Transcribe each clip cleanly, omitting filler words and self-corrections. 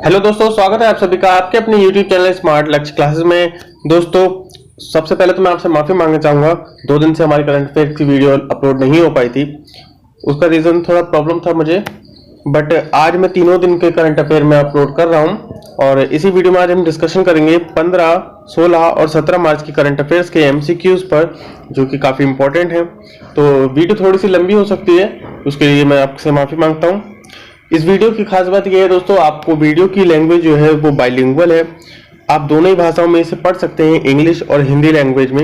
Hello दोस्तों, स्वागत है आप सभी का आपके अपने YouTube चैनल स्मार्ट लक्ष्य क्लासेस में। दोस्तों, सबसे पहले तो मैं आपसे माफी मांगना चाहूंगा। 2 दिन से हमारी करंट अफेयर की वीडियो अपलोड नहीं हो पाई थी। उसका रीजन थोड़ा प्रॉब्लम था मुझे, बट आज मैं तीनों दिन के करंट अफेयर में अपलोड कर रहा हूं। और इसी वीडियो में आज हम डिस्कशन करेंगे 15, 16 और 17 मार्च की करंट अफेयर्स के MCQs पर, जो कि काफी इंपॉर्टेंट है। तो वीडियो थोड़ी सी लंबी हो सकती है, उसके लिए मैं आपसे माफी मांगता हूँ। इस वीडियो की खास बात यह है दोस्तों, आपको वीडियो की लैंग्वेज जो है वो बाइलिंगुअल है। आप दोनों ही भाषाओं में इसे पढ़ सकते हैं, इंग्लिश और हिंदी लैंग्वेज में।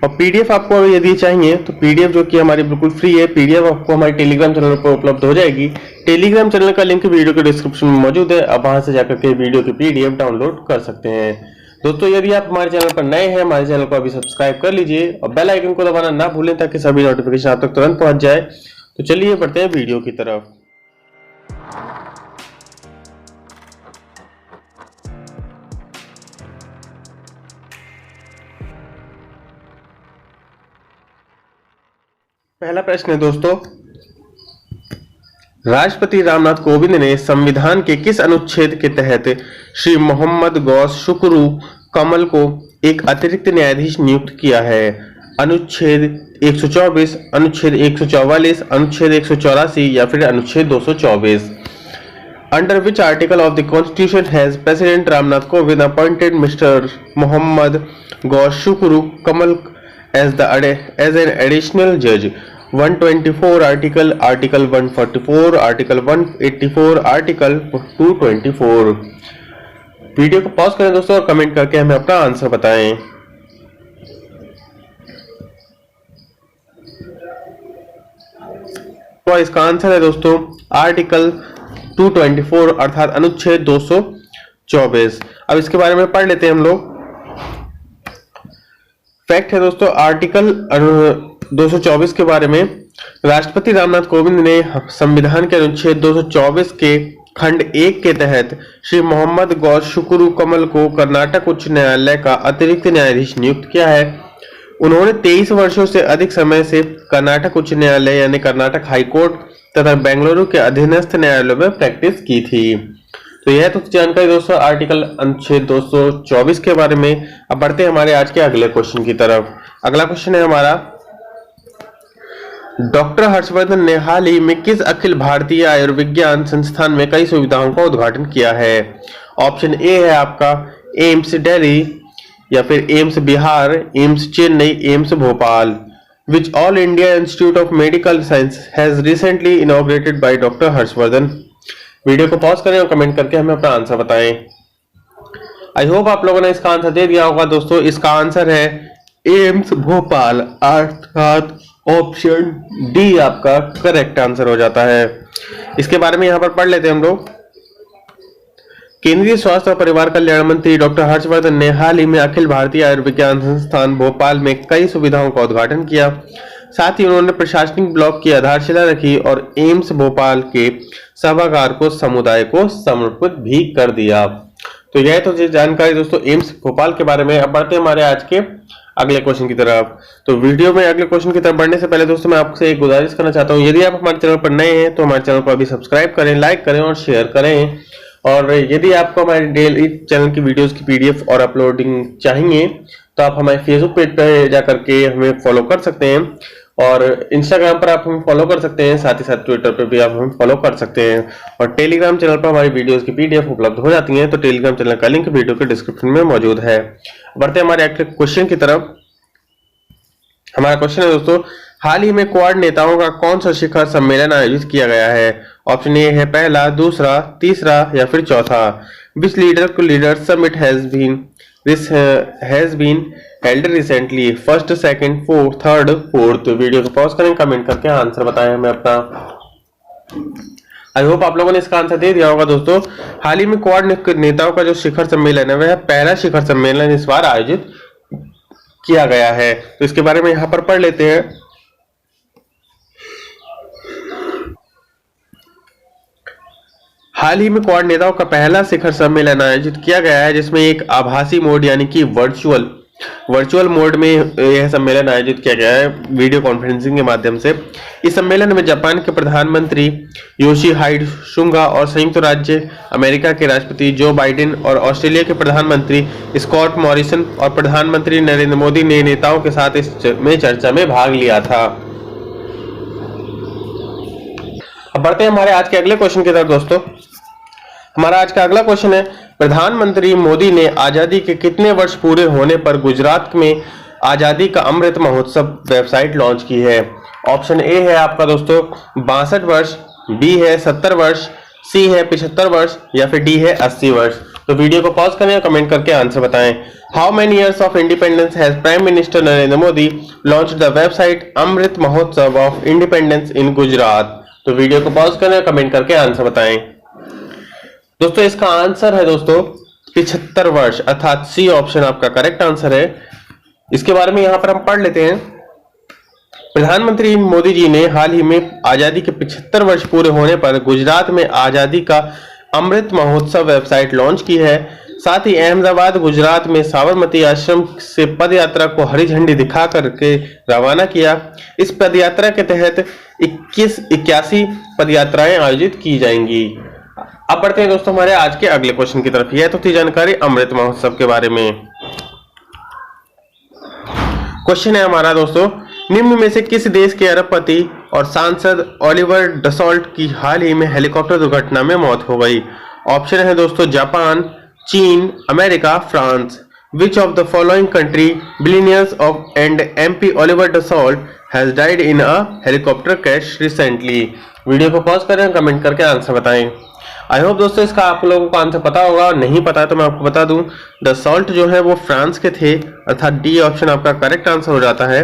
और पीडीएफ आपको यदि चाहिए तो पीडीएफ जो कि हमारी बिल्कुल फ्री है, पीडीएफ आपको हमारे टेलीग्राम चैनल पर उपलब्ध हो जाएगी। टेलीग्राम चैनल का लिंक वीडियो के डिस्क्रिप्शन में मौजूद है, आप वहां से जाकर के वीडियो की पीडीएफ डाउनलोड कर सकते हैं। दोस्तों, यदि आप हमारे चैनल पर नए हैं, हमारे चैनल को अभी सब्सक्राइब कर लीजिए और बेल आइकन को दबाना ना भूलें ताकि सभी नोटिफिकेशन आप तक तुरंत पहुंच जाए। तो चलिए बढ़ते हैं वीडियो की तरफ। पहला प्रश्न है दोस्तों, राष्ट्रपति रामनाथ कोविंद ने संविधान के किस अनुच्छेद के तहत श्री मोहम्मद गौस शुक्रू कमल को एक अतिरिक्त न्यायाधीश नियुक्त किया है? अनुच्छेद 124, अनुच्छेद 144, अनुच्छेद 184 या फिर अनुच्छेद 224? Under which article of the constitution has president Ramnath Kovind appointed mister Mohammad Ghouse Shukoor Kamal as an additional judge? 124 article, article 144, article 184, article 224? Video को पॉज करें दोस्तों और कमेंट करके हमें अपना आंसर बताएं। तो इसका आंसर है दोस्तों आर्टिकल 224 अर्थात अनुच्छेद 224। अब इसके बारे में पढ़ लेते हैं हम लोग। फैक्ट है दोस्तों, आर्टिकल 224 के बारे में, राष्ट्रपति रामनाथ कोविंद ने संविधान के अनुच्छेद 224 के खंड 1 के तहत श्री मोहम्मद गौस शुक्रू कमल को कर्नाटक उच्च न्यायालय का अतिरिक्त न्यायाधीश नियुक्त किया है। उन्होंने 23 वर्षों से अधिक समय से कर्नाटक उच्च न्यायालय यानी कर्नाटक हाईकोर्ट तथा बेंगलुरु के अधीनस्थ न्यायालयों में प्रैक्टिस की थी। तो यह तो जानकारी दोस्तों आर्टिकल अनुच्छेद 224 के बारे में। अब बढ़ते हैं हमारे आज के अगले क्वेश्चन की तरफ। अगला क्वेश्चन है हमारा, डॉक्टर हर्षवर्धन ने हाल ही में किस अखिल भारतीय आयुर्विज्ञान संस्थान में कई सुविधाओं का उद्घाटन किया है? ऑप्शन ए है आपका एम्स दिल्ली, या फिर AIIMS Bihar, AIIMS Chennai, AIIMS Bhopal. Which all India institute of medical science has recently inaugurated by doctor Harshvardhan? Video को पॉज करें और कमेंट करके हमें अपना आंसर बताएं। आई होप आप लोगों ने इसका आंसर दे दिया होगा दोस्तों। इसका आंसर है एम्स भोपाल, अर्थात ऑप्शन डी आपका करेक्ट आंसर हो जाता है। इसके बारे में यहां पर पढ़ लेते हैं हम लोग। केंद्रीय स्वास्थ्य और परिवार कल्याण मंत्री डॉक्टर हर्षवर्धन ने हाल ही में अखिल भारतीय आयुर्विज्ञान संस्थान भोपाल में कई सुविधाओं का उद्घाटन किया। साथ ही उन्होंने प्रशासनिक ब्लॉक की आधारशिला रखी और एम्स भोपाल के सभागार को समुदाय को समर्पित भी कर दिया। तो यह तो जानकारी दोस्तों एम्स भोपाल के बारे में। अब बढ़ते हैं हमारे आज के अगले क्वेश्चन की तरफ। तो वीडियो में अगले क्वेश्चन की तरफ बढ़ने से पहले दोस्तों मैं आपसे एक गुजारिश करना चाहता हूं, यदि आप हमारे चैनल पर नए हैं तो हमारे चैनल को अभी सब्सक्राइब करें, लाइक करें और शेयर करें। और यदि आपको हमारे डेली चैनल की वीडियोस की पीडीएफ और अपलोडिंग चाहिए तो आप हमारे फेसबुक पेज पर जाकर के हमें फॉलो कर सकते हैं और इंस्टाग्राम पर आप हमें फॉलो कर सकते हैं, साथ ही साथ ट्विटर पर भी आप हमें फॉलो कर सकते हैं। और टेलीग्राम चैनल पर हमारी वीडियोस की पीडीएफ उपलब्ध हो जाती हैं, तो टेलीग्राम चैनल का लिंक वीडियो के डिस्क्रिप्शन में मौजूद है। बढ़ते हैं हमारे अगले क्वेश्चन की तरफ। हमारा क्वेश्चन है दोस्तों, हाल ही में क्वाड नेताओं का कौन सा शिखर सम्मेलन आयोजित किया गया है? ऑप्शन ए है पहला, दूसरा, तीसरा या फिर चौथा? Which leader summit has been held recently? First, second, third, fourth? Video को पॉज करें, कमेंट करके आंसर बताएं हमें अपना। आई होप आप लोगों ने इसका आंसर दे दिया होगा दोस्तों। हाल ही में क्वाड नेताओं का जो शिखर सम्मेलन है वह पहला शिखर सम्मेलन इस बार आयोजित किया गया है। तो इसके बारे में यहां पर पढ़ लेते हैं। हाल ही में क्वाड नेताओं का पहला शिखर सम्मेलन आयोजित किया गया है जिसमें एक आभासी मोड यानी कि वर्चुअल वर्चुअल मोड में यह सम्मेलन आयोजित किया गया है वीडियो कॉन्फ्रेंसिंग के माध्यम से। इस सम्मेलन में जापान के प्रधानमंत्री योशिहाइडे सुगा और संयुक्त राज्य अमेरिका के राष्ट्रपति जो बाइडेन और ऑस्ट्रेलिया के प्रधानमंत्री स्कॉट मॉरिसन और प्रधानमंत्री नरेंद्र मोदी ने नेताओं के साथ इस चर्चा में भाग लिया था। अब बढ़ते हैं हमारे आज के अगले क्वेश्चन की तरफ दोस्तों। हमारा आज का अगला क्वेश्चन है, प्रधानमंत्री मोदी ने आजादी के कितने वर्ष पूरे होने पर गुजरात में आजादी का अमृत महोत्सव वेबसाइट लॉन्च की है? ऑप्शन ए है आपका दोस्तों 62 वर्ष, बी है 70 वर्ष, सी है 75 वर्ष या फिर डी है 80 वर्ष। तो वीडियो को पॉज करें और कमेंट करके आंसर बताएं। How many years of independence has prime minister Narendra Modi launched the website Amrit Mahotsav of independence in Gujarat? तो वीडियो को पॉज करें और कमेंट करके आंसर बताएं। दोस्तों इसका आंसर है दोस्तों 75 वर्ष, अर्थात सी ऑप्शन आपका करेक्ट आंसर है। इसके बारे में यहां पर हम पढ़ लेते हैं। प्रधानमंत्री मोदी जी ने हाल ही में आजादी के 75 वर्ष पूरे होने पर गुजरात में आजादी का अमृत महोत्सव वेबसाइट लॉन्च की है। साथ ही अहमदाबाद गुजरात में साबरमती आश्रम से पद यात्रा को हरी झंडी दिखा करके रवाना किया। इस पद यात्रा के तहत 81 पद यात्राएं आयोजित की जाएंगी। अब बढ़ते हैं दोस्तों हमारे आज के अगले क्वेश्चन की तरफ। यह तो थी जानकारी अमृत महोत्सव के बारे में। क्वेश्चन है हमारा दोस्तों, निम्न में से किस देश के अरबपति और सांसद ओलिवर डसॉल्ट की हाल ही में हेलीकॉप्टर दुर्घटना में मौत हो गई? ऑप्शन है दोस्तों जापान, चीन, America, France. Which of the following country billionaires of and MP Oliver Dassault has died in a helicopter crash recently? Video को पॉज करें, कमेंट करके आंसर बताएं। आई होप दोस्तों इसका आप लोगों को आंसर पता होगा। नहीं पता है तो मैं आपको बता दूं, डसॉल्ट जो है वो फ्रांस के थे, अर्थात डी ऑप्शन आपका करेक्ट आंसर हो जाता है।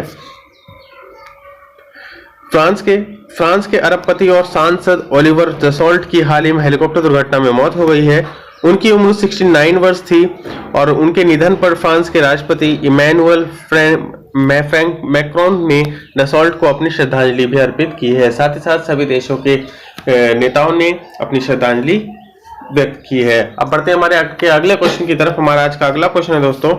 फ्रांस के अरबपति और सांसद ओलिवर डसॉल्ट की हाल ही में हेलीकॉप्टर दुर्घटना में मौत हो गई है। उनकी उम्र 69 वर्ष थी और उनके निधन पर फ्रांस के राष्ट्रपति इमैनुअल मैक्रोन ने डसॉल्ट को अपनी श्रद्धांजलि भी अर्पित की है। साथ ही साथ सभी देशों के नेताओं ने अपनी श्रद्धांजलि व्यक्त की है। अब बढ़ते हैं हमारे अगले क्वेश्चन की तरफ। हमारा आज का अगला क्वेश्चन है दोस्तों,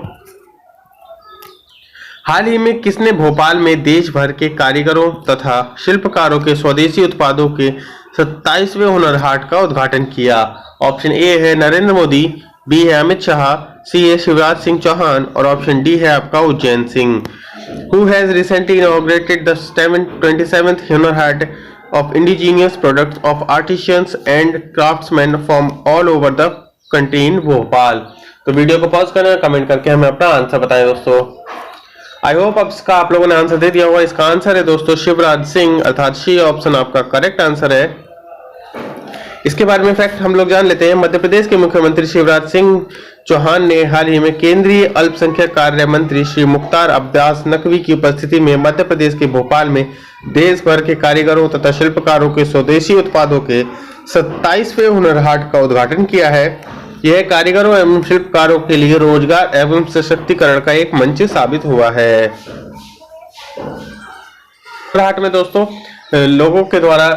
हाल ही में किसने भोपाल में देश भर के कारीगरों तथा शिल्पकारों के स्वदेशी उत्पादों के 27वें हुनर हाट का उद्घाटन किया? ऑप्शन ए है नरेंद्र मोदी, बी है अमित शाह, सी है शिवराज सिंह चौहान और ऑप्शन डी है आपका Ujjain Singh. Who has recently inaugurated the 27th Hunar Haat of indigenous products of artisans and craftsmen from all over the country in Bhopal? तो वीडियो को पॉज करें, कमेंट करके हमें अपना आंसर बताएं दोस्तों। आई होप अब इसका आप लोगों ने आंसर दे दिया होगा। इसका आंसर है दोस्तों शिवराज सिंह, अर्थात सी ऑप्शन आपका करेक्ट आंसर है। इसके बारे में फैक्ट हम लोग जान लेते हैं। मध्य प्रदेश के मुख्यमंत्री शिवराज सिंह चौहान ने हाल ही में केंद्रीय अल्पसंख्यक कार्य मंत्री श्री मुख्तार अब्बास नकवी की उपस्थिति में मध्य प्रदेश के भोपाल में देश भर के कारीगरों तथा शिल्पकारों के स्वदेशी उत्पादों के 27वें हुनर हाट का उद्घाटन किया है। यह कारीगरों एवं शिल्पकारों के लिए रोजगार एवं सशक्तिकरण का एक मंच साबित हुआ है। हाट में दोस्तों लोगों के द्वारा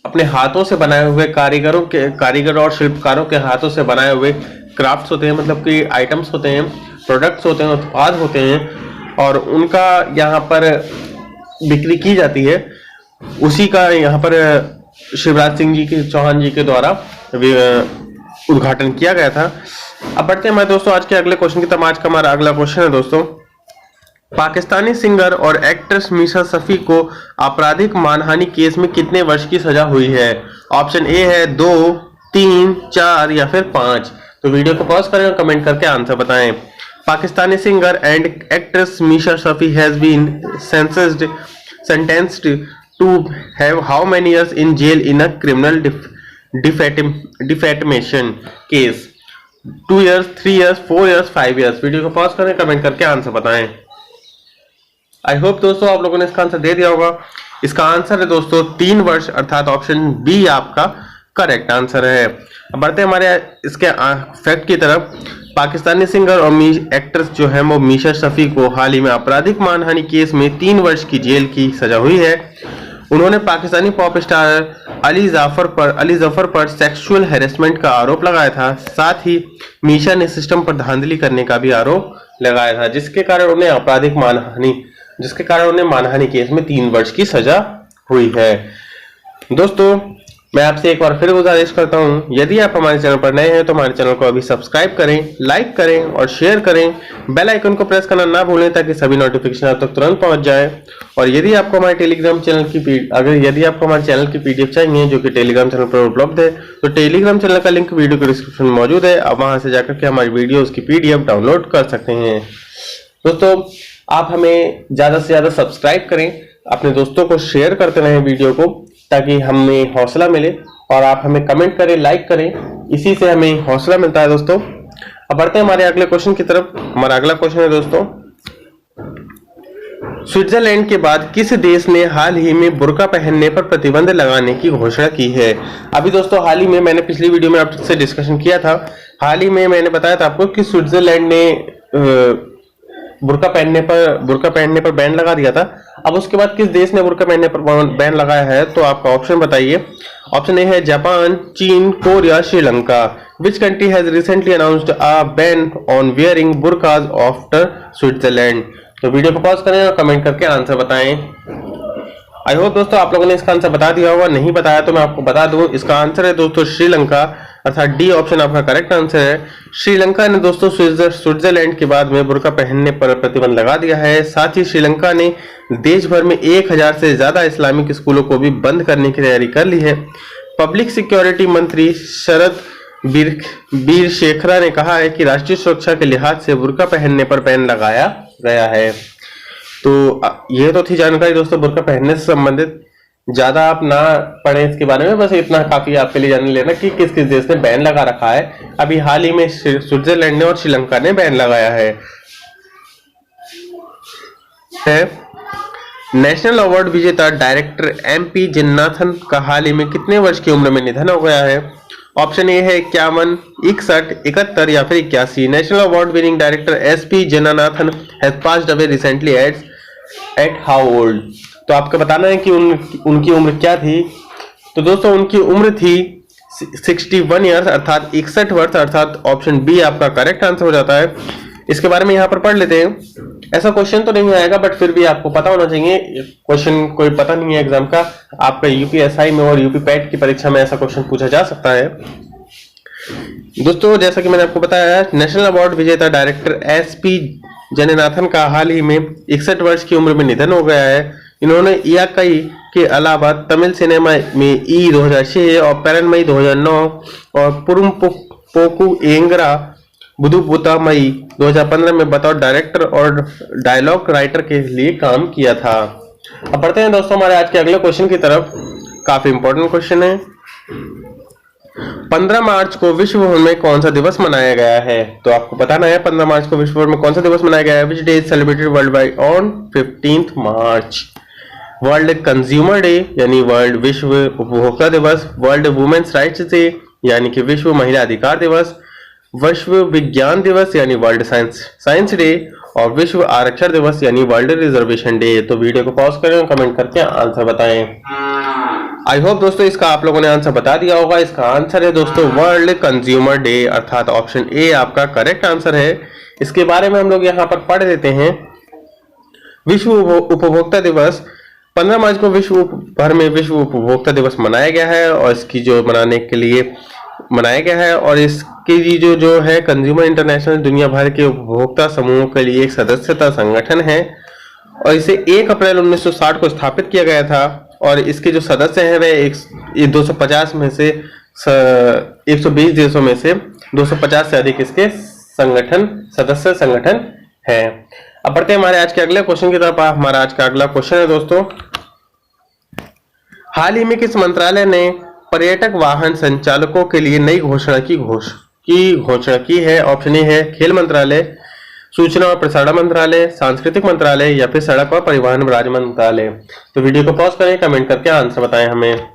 अपने हाथों से बनाए हुए कारीगर और शिल्पकारों के हाथों से बनाए हुए क्राफ्ट्स होते हैं, मतलब कि आइटम्स होते हैं, प्रोडक्ट्स होते हैं, उत्पाद होते हैं और उनका यहाँ पर बिक्री की जाती है। उसी का यहाँ पर शिवराज सिंह जी के चौहान जी के द्वारा उद्घाटन किया गया था। अब बढ़ते हैं हमारे दोस्तों आज के अगले क्वेश्चन की तरफ। आज का हमारा अगला क्वेश्चन है दोस्तों, पाकिस्तानी सिंगर और एक्ट्रेस मीशा शफी को आपराधिक मानहानि केस में कितने वर्ष की सजा हुई है? ऑप्शन ए है 2, 3, 4 या फिर 5। तो वीडियो को पॉज करें और कमेंट करके आंसर बताएं। Pakistani singer and actress Meesha Shafi has been sentenced to have how many years in jail in a criminal defamation case? 2 years, 3 years, 4 years, 5 years। Video को पॉज करें, कमेंट करके आंसर बताएं। आई होप दोस्तों आप लोगों ने इसका आंसर दे दिया होगा। इसका आंसर है दोस्तों 3 वर्ष, अर्थात ऑप्शन बी आपका करेक्ट आंसर है। अब बढ़ते हैं हमारे इसके फैक्ट की तरफ। पाकिस्तानी सिंगर और एक्ट्रेस जो है वो मीशा शफी को हाल ही में आपराधिक मानहानि केस में 3 वर्ष की जेल की सजा हुई है। उन्होंने पाकिस्तानी पॉप स्टार अली जफर पर सेक्सुअल हैरेसमेंट का आरोप लगाया था। साथ ही मीशा ने सिस्टम पर धांधली करने का भी आरोप लगाया था, जिसके कारण उन्हें मानहानि केस में 3 वर्ष की सजा हुई है। दोस्तों, मैं आपसे एक बार फिर गुजारिश करता हूं, यदि आप हमारे चैनल पर नए हैं तो हमारे चैनल को अभी सब्सक्राइब करें, लाइक करें और शेयर करें। बेल आइकन को प्रेस करना ना भूलें ताकि सभी नोटिफिकेशन आप तक तुरंत पहुंच जाए। और यदि आपको हमारे टेलीग्राम चैनल की पीडीएफ चाहिए जो कि टेलीग्राम चैनल पर उपलब्ध है, तो टेलीग्राम चैनल का लिंक वीडियो के डिस्क्रिप्शन में मौजूद है। आप वहां से जाकर के हमारी वीडियोस की पीडीएफ डाउनलोड कर सकते हैं। दोस्तों, आप हमें ज्यादा से ज्यादा सब्सक्राइब करें, अपने दोस्तों को शेयर करते रहें वीडियो को, ताकि हमें हौसला मिले, और आप हमें कमेंट करें, लाइक करें, इसी से हमें हौसला मिलता है। दोस्तों, अब बढ़ते हैं हमारे अगले क्वेश्चन की तरफ। हमारा अगला क्वेश्चन है दोस्तों, स्विट्जरलैंड के बाद किस देश ने हाल ही में बुर्का पहनने पर प्रतिबंध लगाने की घोषणा की है? अभी दोस्तों, हाल ही में मैंने पिछली वीडियो में आपसे डिस्कशन किया था। हाल ही में मैंने बताया था आपको कि स्विट्जरलैंड ने बुर्का पहनने पर बैन लगा दिया था। अब उसके बाद किस देश ने बुर्का पहनने पर बैन लगाया है? तो आपका ऑप्शन बताइए। ऑप्शन ए है Japan, China, Korea, Sri Lanka. Which country has recently announced a ban on wearing burqas after Switzerland? तो वीडियो को पॉज करें और कमेंट करके आंसर बताएं। आई होप दोस्तों आप लोगों ने इसका आंसर बता दिया होगा। नहीं बताया तो मैं आपको बता दूं, इसका आंसर है दोस्तों श्रीलंका, अर्थात डी ऑप्शन आपका करेक्ट आंसर है। श्रीलंका ने दोस्तों स्विट्जरलैंड के बाद में बुर्का पहनने पर प्रतिबंध लगा दिया है। साथ ही श्रीलंका ने देश भर में 1000 से ज्यादा इस्लामिक स्कूलों को भी बंद करने की तैयारी कर ली है। पब्लिक सिक्योरिटी मंत्री शरद बीरशेखरा ने कहा है कि राष्ट्रीय सुरक्षा के लिहाज से बुर्का पहनने पर बैन लगाया गया है। तो ये तो थी जानकारी दोस्तों बुर्का पहनने से संबंधित। ज्यादा आप ना पढ़े इसके बारे में, बस इतना काफी आपके लिए जान लेना कि किस किस देश ने बैन लगा रखा है। अभी हाल ही में स्विट्जरलैंड ने और श्रीलंका ने बैन लगाया है। नेशनल अवार्ड विजेता डायरेक्टर MP जन्नाथन का हाल ही में कितने वर्ष की उम्र में निधन हो गया है? ऑप्शन ए है 51, 61, 71 या फिर 81। National award winning director SP Jananathan has passed away recently at how old? तो आपको बताना है कि उनकी उम्र क्या थी। तो दोस्तों उनकी उम्र थी 61 ईयर्स, अर्थात 61 वर्ष, अर्थात ऑप्शन बी आपका करेक्ट आंसर हो जाता है। इसके बारे में यहाँ पर पढ़ लेते हैं। ऐसा क्वेश्चन तो नहीं आएगा, बट फिर भी आपको पता होना चाहिए। क्वेश्चन कोई पता नहीं है एग्जाम का, आपका UPSI में और UP-PET की परीक्षा में ऐसा क्वेश्चन पूछा जा सकता है। दोस्तों, जैसा कि मैंने आपको बताया, नेशनल अवार्ड विजेता डायरेक्टर SP जन्नाथन का हाल ही में 61 वर्ष की उम्र में निधन हो गया है। इन्होंने इयाकाई के अलावा तमिल सिनेमा में 2006 और पेरनमई 2009 और पुरुमपोकु एंगरा बुधुपुतामई 2015 में बतौर डायरेक्टर और डायलॉग राइटर के लिए काम किया था। अब बढ़ते हैं दोस्तों हमारे आज के अगले क्वेश्चन की तरफ। काफी इंपॉर्टेंट क्वेश्चन है। 15 मार्च को विश्व भर में कौन सा दिवस मनाया गया है? तो आपको बताना है 15 मार्च को विश्व भर में कौन सा दिवस मनाया गया है। Which day is celebrated world wide on 15th March? World consumer day यानी वर्ल्ड विश्व उपभोक्ता दिवस, वर्ल्ड वुमेन्स राइट्स डे यानी कि विश्व महिला अधिकार दिवस, विश्व विज्ञान दिवस यानी वर्ल्ड साइंस डे, और विश्व आरक्षण दिवस यानी वर्ल्ड रिजर्वेशन डे। तो वीडियो को पॉज करें और कमेंट करके आंसर बताएं। आई होप दोस्तों इसका आप लोगों ने आंसर बता दिया होगा। इसका आंसर है दोस्तों वर्ल्ड कंज्यूमर डे, अर्थात ऑप्शन ए आपका करेक्ट आंसर है। इसके बारे में हम लोग यहाँ पर पढ़ लेते हैं। विश्व उपभोक्ता दिवस 15 मार्च को विश्व भर में विश्व उपभोक्ता दिवस मनाया गया है, और इसकी जो मनाने के लिए मनाया गया है, और इसकी जो है कंज्यूमर इंटरनेशनल दुनिया भर के उपभोक्ता समूहों के लिए एक सदस्यता संगठन है, और इसे 1 अप्रैल 1960 को स्थापित किया गया था। और इसके जो सदस्य हैं वे 250 में से 120 देशों में से 250 से अधिक इसके सदस्य संगठन है। अब बढ़ते हैं हमारे आज के अगले क्वेश्चन की तरफ। हमारा आज का अगला क्वेश्चन है दोस्तों, हाल ही में किस मंत्रालय ने पर्यटक वाहन संचालकों के लिए नई घोषणा की है? ऑप्शन ए है खेल मंत्रालय, सूचना और प्रसारण मंत्रालय, सांस्कृतिक मंत्रालय या फिर सड़क और परिवहन राज्य मंत्रालय। तो वीडियो को पॉज करें, कमेंट करके आंसर बताएं हमें।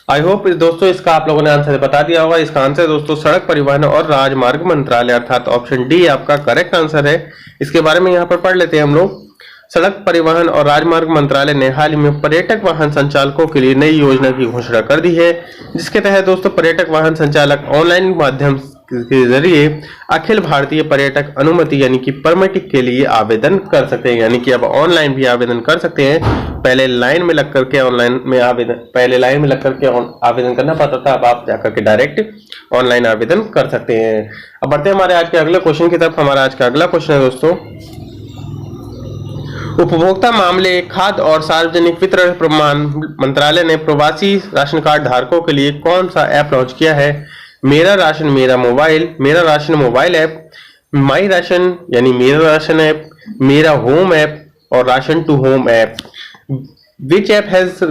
आई होप दोस्तों इसका आप लोगों ने आंसर बता दिया होगा। इसका आंसर दोस्तों सड़क परिवहन और राजमार्ग मंत्रालय, अर्थात ऑप्शन डी आपका करेक्ट आंसर है। इसके बारे में यहाँ पर पढ़ लेते हैं हम लोग। सड़क परिवहन और राजमार्ग मंत्रालय ने हाल ही में पर्यटक वाहन संचालकों के लिए नई योजना की घोषणा कर दी है, जिसके तहत दोस्तों पर्यटक वाहन संचालक ऑनलाइन माध्यम के जरिए अखिल भारतीय पर्यटक अनुमति यानी कि परमिट के लिए आवेदन कर सकते हैं। यानी कि अब ऑनलाइन भी आवेदन कर सकते हैं। पहले लाइन में लग करके आवेदन करना पड़ता था, अब आप जाकर के डायरेक्ट ऑनलाइन आवेदन कर सकते हैं। अब बढ़ते हैं हमारे आज के अगले क्वेश्चन की तरफ। हमारा आज का अगला क्वेश्चन है दोस्तों, उपभोक्ता मामले, खाद्य और सार्वजनिक वितरण मंत्रालय ने प्रवासी राशन कार्ड धारकों के लिए कौन सा ऐप लॉन्च किया है? मेरा राशन मेरा ration mobile app, my ration यानी मेरा राशन ऐप, मेरा होम ऐप और ration to home app. Which app has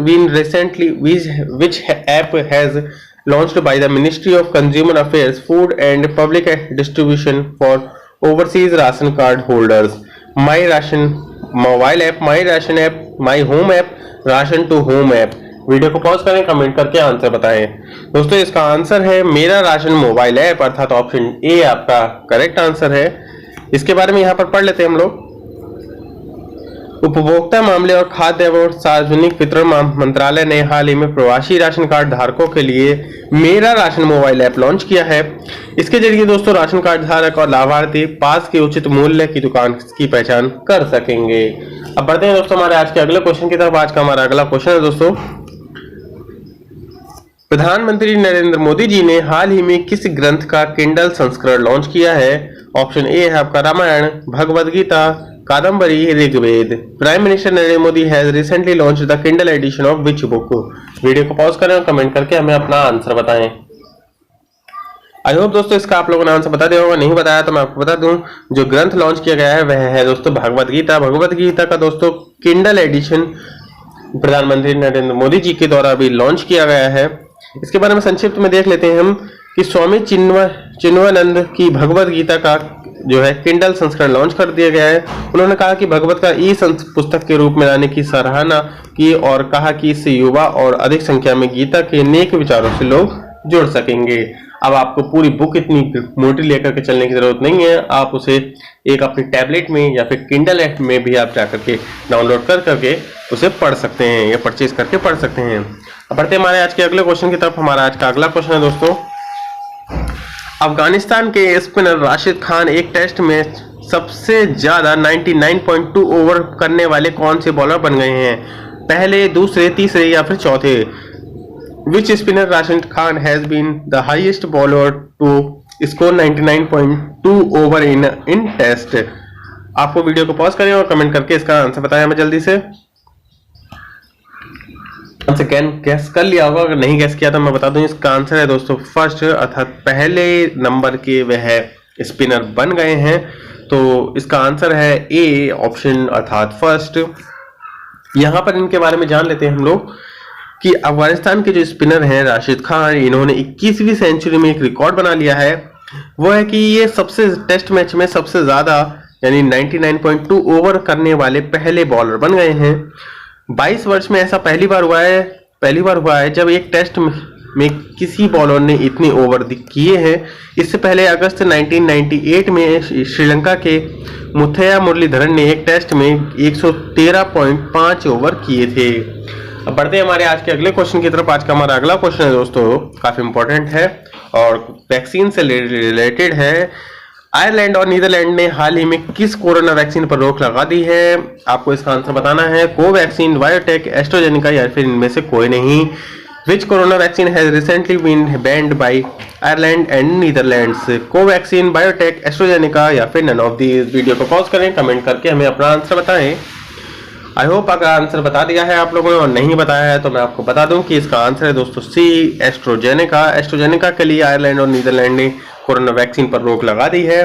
launched by the Ministry of Consumer Affairs, Food and Public Distribution for overseas ration card holders? My Ration mobile app, my ration app, my home app, ration to home app. Video को pause करें, comment करके answer बताएं। दोस्तों इसका answer है मेरा ration mobile app, अर्थात option A आपका करेक्ट आंसर है। इसके बारे में यहाँ पर पढ़ लेते हैं हम लोग। उपभोक्ता मामले और खाद्य एवं सार्वजनिक वितरण मंत्रालय ने हाल ही में प्रवासी राशन कार्ड धारकों के लिए मेरा राशन मोबाइल ऐप लॉन्च किया है। इसके जरिए दोस्तों राशन कार्ड धारक और लाभार्थी पास के उचित मूल्य की दुकान की पहचान कर सकेंगे। अब बढ़ते हैं दोस्तों हमारे आज के अगले क्वेश्चन की तरफ। आज का हमारा अगला क्वेश्चन है दोस्तों, प्रधानमंत्री नरेंद्र मोदी जी ने हाल ही में किस ग्रंथ का किंडल संस्करण लॉन्च किया है? ऑप्शन ए है आपका Ramayana, Bhagavad Gita, Kadambari, Rigveda. Prime minister Narendra Modi has recently launch the Kindle edition of which book? Video को पॉज करें और कमेंट करके हमें अपना आंसर बताएं। आई होप दोस्तों इसका आप लोगों ने आंसर बता दिया होगा। नहीं बताया तो मैं आपको बता दूं, जो ग्रंथ लॉन्च किया गया है वह है दोस्तों भगवद गीता। भगवद गीता का दोस्तों किंडल एडिशन प्रधानमंत्री नरेंद्र मोदी जी के द्वारा अभी लॉन्च किया गया है। इसके बारे में संक्षिप्त में देख लेते हैं हम कि स्वामी चिन्मयानंद की भगवद गीता का जो है किंडल संस्करण लॉन्च कर दिया गया है। उन्होंने कहा कि भगवत का ई पुस्तक के रूप में लाने की सराहना की और कहा कि इससे युवा और अधिक संख्या में गीता के नेक विचारों से लोग जुड़ सकेंगे। अब आपको पूरी बुक इतनी मोटी लेकर के चलने की जरूरत नहीं है, आप उसे एक अपनी टैबलेट में या फिर किंडल ऐप में भी आप जाकर के डाउनलोड कर करके उसे पढ़ सकते हैं या परचेज करके पढ़ सकते हैं। अब बढ़ते हैं हमारे आज के अगले क्वेश्चन की तरफ। हमारा आज का अगला क्वेश्चन है दोस्तों, अफगानिस्तान के स्पिनर राशिद खान एक टेस्ट में सबसे ज्यादा 99.2 ओवर करने वाले कौन से बॉलर बन गए हैं? पहले, दूसरे, तीसरे या फिर चौथे? Which spinner Rashid Khan has been the highest bowler to score 99.2 over in test? आपको वीडियो को पॉज करें और कमेंट करके इसका आंसर बताएं हमें जल्दी से। गैस कर लिया होगा, अगर नहीं गैस किया तो मैं बता दूं इसका आंसर है दोस्तों फर्स्ट, अर्थात पहले नंबर के वह स्पिनर बन गए हैं। तो इसका आंसर है ए ऑप्शन अर्थात फर्स्ट। यहां पर इनके बारे में जान लेते हैं हम लोग कि अफगानिस्तान के जो स्पिनर हैं राशिद खान, इन्होंने 21वीं सेंचुरी में एक रिकॉर्ड बना लिया है। वो है कि ये सबसे टेस्ट मैच में सबसे ज्यादा यानी 99.2 ओवर करने वाले पहले बॉलर बन गए हैं। 22 वर्ष में ऐसा पहली बार हुआ है जब एक टेस्ट में किसी बॉलर ने इतने ओवर किए हैं। इससे पहले अगस्त 1998 में श्रीलंका के मुथैया मुरलीधरन ने एक टेस्ट में 113.5 ओवर किए थे। अब बढ़ते हैं हमारे आज के अगले क्वेश्चन की तरफ। आज का हमारा अगला क्वेश्चन है दोस्तों काफी इंपॉर्टेंट है और वैक्सीन से रिलेटेड है। आयरलैंड और नीदरलैंड ने हाल ही में किस कोरोना वैक्सीन पर रोक लगा दी है? आपको इसका आंसर बताना है। कोवैक्सीन, बायोटेक, एस्ट्राजेनेका या फिर इनमें से कोई नहीं। Which corona vaccine has recently been banned by Ireland and Netherlands? Covaxin, biotech, AstraZeneca या फिर नन ऑफ दीज? वीडियो को पॉज करें, कमेंट करके हमें अपना आंसर बताएं। आई होप अगर आंसर बता दिया है आप लोगों ने और नहीं बताया है तो मैं आपको बता दूं कि इसका आंसर है दोस्तों सी एस्ट्राजेनेका। एस्ट्राजेनेका के लिए आयरलैंड और नीदरलैंड ने कोरोना वैक्सीन पर रोक लगा दी है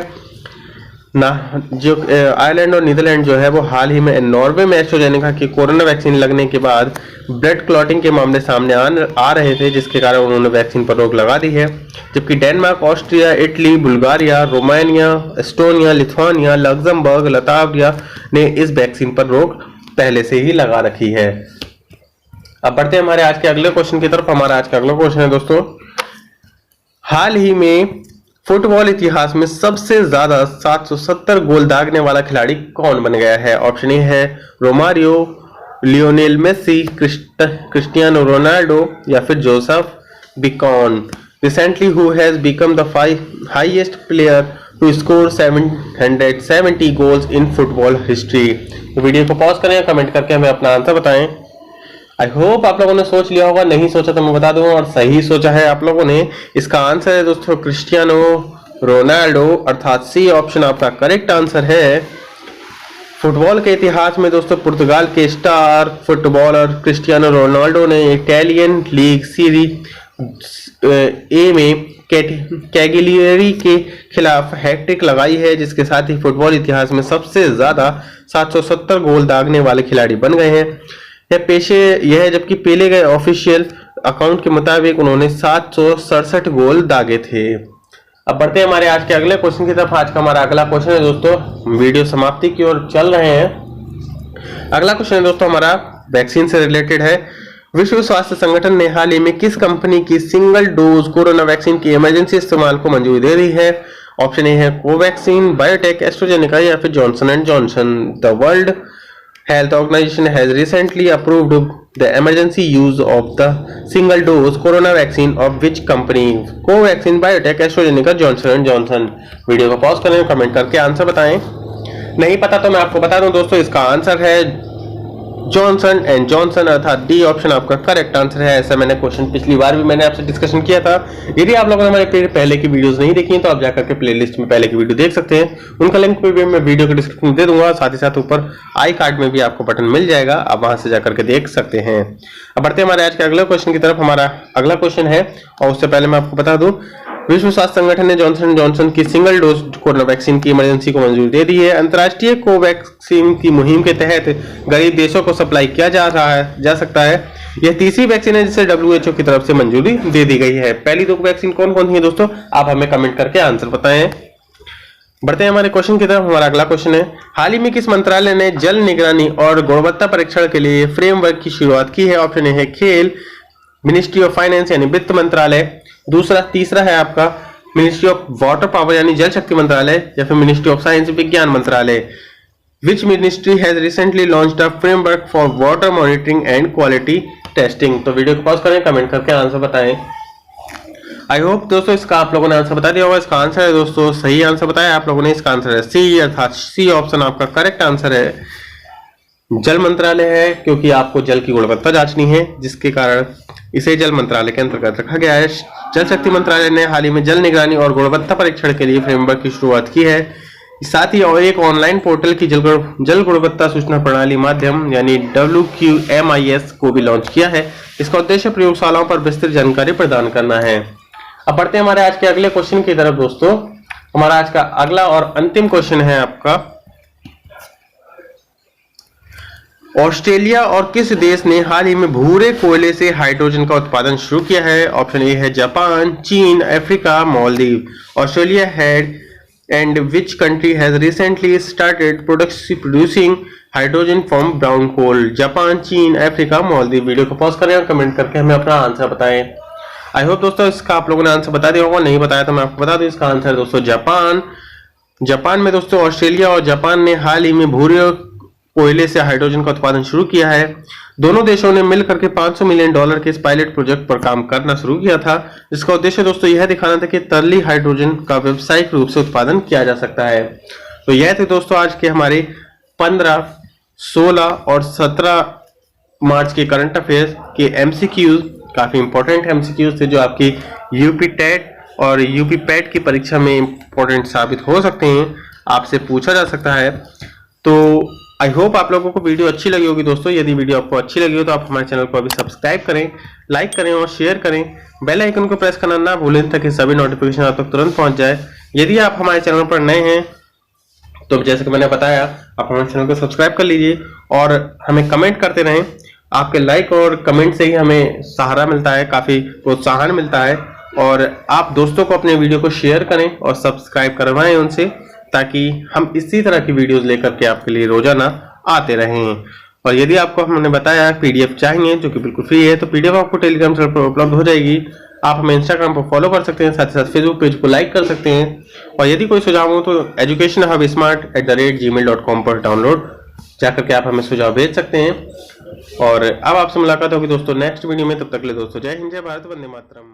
ना। जो आयरलैंड और नीदरलैंड जो है वो हाल ही में नॉर्वे में एस्ट्राजेनेका की कोरोना वैक्सीन लगने के बाद ब्लड क्लॉटिंग के मामले सामने आ रहे थे, जिसके कारण उन्होंने वैक्सीन पर रोक लगा दी है। जबकि Denmark, Austria, Italy, Bulgaria, Romania, Estonia, Lithuania, Luxembourg, Latvia ने इस वैक्सीन पर रोक पहले से ही लगा रखी है। अब बढ़ते हैं हमारे आज के अगले क्वेश्चन की तरफ। हमारा आज का अगला क्वेश्चन है दोस्तों, हाल ही में फुटबॉल इतिहास में सबसे ज्यादा 770 गोल दागने वाला खिलाड़ी कौन बन गया है? ऑप्शन ए है Romario, Lionel Messi, Cristiano Ronaldo या फिर Joseph Bican? recently who has become the highest player to score 770 goals in football history। तो वीडियो को पॉज करें, कमेंट करके हमें अपना आंसर बताएं। आई होप आप लोगों ने सोच लिया होगा, नहीं सोचा तो मैं बता दूं और सही सोचा है आप लोगों ने। इसका आंसर है दोस्तों क्रिस्टियानो रोनाल्डो, अर्थात सी ऑप्शन आपका करेक्ट आंसर है। फुटबॉल के इतिहास में दोस्तों पुर्तगाल के स्टार फुटबॉलर क्रिस्टियानो रोनाल्डो ने इटालियन लीग सीरी ए में कैगिलियरी के खिलाफ हैट्रिक लगाई है, जिसके साथ ही फुटबॉल इतिहास में सबसे ज्यादा 770 गोल दागने वाले खिलाड़ी बन गए हैं। यह जबकि पेले गए ऑफिशियल अकाउंट के मुताबिक उन्होंने 767 गोल दागे थे। अब बढ़ते हैं हमारे आज के अगले क्वेश्चन की तरफ। आज का हमारा अगला क्वेश्चन है दोस्तों, वीडियो समाप्ति की ओर चल रहे हैं। अगला क्वेश्चन है दोस्तों हमारा वैक्सीन से रिलेटेड है। विश्व स्वास्थ्य संगठन ने हाल ही में किस कंपनी की सिंगल डोज कोरोना वैक्सीन की इमरजेंसी इस्तेमाल को मंजूरी दे दी है? ऑप्शन ए है कोवैक्सीन, बायोटेक, एस्ट्राजेनेका या फिर Johnson and Johnson. The World Health Organization has recently approved the emergency use of the single dose corona vaccine of which company? Covaxin, biotech, AstraZeneca, Johnson and Johnson. Video को pause करें, comment करके answer बताएं। नहीं पता तो मैं आपको बता दूं दोस्तों, इसका आंसर है जॉनसन एंड जॉनसन, अर्थात डी ऑप्शन आपका करेक्ट आंसर है। ऐसा मैंने क्वेश्चन पिछली बार भी मैंने आपसे डिस्कशन किया था। यदि आप लोगों ने हमारे पहले की वीडियोस नहीं देखी तो आप जाकर के प्लेलिस्ट में पहले की वीडियो देख सकते हैं। उनका लिंक भी मैं वीडियो के डिस्क्रिप्शन में दे दूंगा, साथ ही साथ ऊपर आई कार्ड में भी आपको बटन मिल जाएगा, आप वहां से जाकर के देख सकते हैं। अब बढ़ते हैं हमारे आज के अगले क्वेश्चन की तरफ। हमारा अगला क्वेश्चन है, और उससे पहले मैं आपको बता दूं, विश्व स्वास्थ्य संगठन ने जॉनसन एंड जॉनसन की सिंगल डोज कोरोना वैक्सीन की इमरजेंसी को मंजूरी दे दी है। अंतर्राष्ट्रीय कोवैक्सीन की मुहिम के तहत गरीब देशों को सप्लाई किया जा सकता है। यह तीसरी वैक्सीन है जिसे WHO की तरफ से मंजूरी दे दी गई है। पहली दो वैक्सीन कौन कौन सी है दोस्तों, आप हमें कमेंट करके आंसर बताएं। बढ़ते हैं हमारे क्वेश्चन की तरफ। हमारा अगला क्वेश्चन है, हाल ही में किस मंत्रालय ने जल निगरानी और गुणवत्ता परीक्षण के लिए फ्रेमवर्क की शुरुआत की है? ऑप्शन ए है खेल, मिनिस्ट्री ऑफ फाइनेंस यानी वित्त मंत्रालय, तीसरा है आपका मिनिस्ट्री ऑफ वाटर पावर यानी जल शक्ति मंत्रालय, या फिर मिनिस्ट्री ऑफ साइंस विज्ञान मंत्रालय। Which ministry has recently launched a framework for water monitoring and quality testing? तो वीडियो को पॉज करें, कमेंट करके आंसर बताएं। आई होप दोस्तों इसका आप लोगों ने आंसर बता दिया होगा। इसका आंसर है दोस्तों, सही आंसर बताया आप लोगों ने। इसका आंसर है सी, अर्थात सी ऑप्शन आपका करेक्ट आंसर है। जल मंत्रालय है क्योंकि आपको जल की गुणवत्ता जांचनी है, जिसके कारण इसे जल मंत्रालय के अंतर्गत रखा गया है। जल शक्ति मंत्रालय ने हाल ही में जल निगरानी और गुणवत्ता परीक्षण के लिए फ्रेमवर्क की शुरुआत की है। साथ ही और एक ऑनलाइन पोर्टल की जल गुणवत्ता सूचना प्रणाली माध्यम यानी WQMIS को भी लॉन्च किया है। इसका उद्देश्य प्रयोगशालाओं पर विस्तृत जानकारी प्रदान करना है। अब बढ़ते हैं हमारे आज के अगले क्वेश्चन की तरफ दोस्तों। हमारा आज का अगला और अंतिम क्वेश्चन है आपका, ऑस्ट्रेलिया और किस देश ने हाल ही में भूरे कोयले से हाइड्रोजन का उत्पादन शुरू किया है? ऑप्शन ए है जापान, चीन, Africa, Maldives. Australia had and which country has recently started producing hydrogen from brown coal? Japan, चीन, अफ्रीका, मालदीव। वीडियो को पॉज करें और कमेंट करके हमें अपना आंसर बताएं। आई होप दोस्तों इसका आप लोगों ने आंसर बता दिया होगा, नहीं बताया तो मैं आपको बता दूं। इसका आंसर है दोस्तों जापान। जापान में दोस्तों ऑस्ट्रेलिया और जापान ने हाल ही में भूरे कोयले से हाइड्रोजन का उत्पादन शुरू किया है। दोनों देशों ने मिलकर के $500 मिलियन के इस पायलट प्रोजेक्ट पर काम करना शुरू किया था, जिसका उद्देश्य दोस्तों यह दिखाना था कि तरली हाइड्रोजन का व्यावसायिक रूप से उत्पादन किया जा सकता है। तो यह थे दोस्तों आज के हमारे 15, 16 और 17 मार्च के करंट अफेयर्स के MCQs। काफी इंपॉर्टेंट MCQs थे जो आपकी यूपी टेट और यूपी पैट की परीक्षा में इंपॉर्टेंट साबित हो सकते हैं, आपसे पूछा जा सकता है। तो आई होप आप लोगों को वीडियो अच्छी लगी होगी दोस्तों। यदि वीडियो आपको अच्छी लगी हो तो आप हमारे चैनल को अभी सब्सक्राइब करें, लाइक करें और शेयर करें। बेल आइकन को प्रेस करना ना भूलें ताकि सभी नोटिफिकेशन आप तक तुरंत पहुंच जाए। यदि आप हमारे चैनल पर नए हैं तो जैसे कि मैंने बताया, आप हमारे चैनल को सब्सक्राइब कर लीजिए और हमें कमेंट करते रहें। आपके लाइक और कमेंट से ही हमें सहारा मिलता है, काफी प्रोत्साहन मिलता है। और आप दोस्तों को अपने वीडियो को शेयर करें और सब्सक्राइब करवाएं उनसे, ताकि हम इसी तरह की वीडियोस लेकर के आपके लिए रोजाना आते रहें। और यदि आपको हमने बताया PDF चाहिए जो कि बिल्कुल फ्री है, तो PDF आपको टेलीग्राम चैनल पर उपलब्ध हो जाएगी। आप हमें इंस्टाग्राम पर फॉलो कर सकते हैं, साथ ही साथ फेसबुक पेज को लाइक कर सकते हैं। और यदि कोई सुझाव हो तो educationhubsmart@gmail.com पर डाउनलोड जाकर के आप हमें सुझाव भेज सकते हैं। और अब आपसे मुलाकात होगी दोस्तों नेक्स्ट वीडियो में। तब तक के लिए दोस्तों जय हिंद, जय भारत, वंदे मातरम।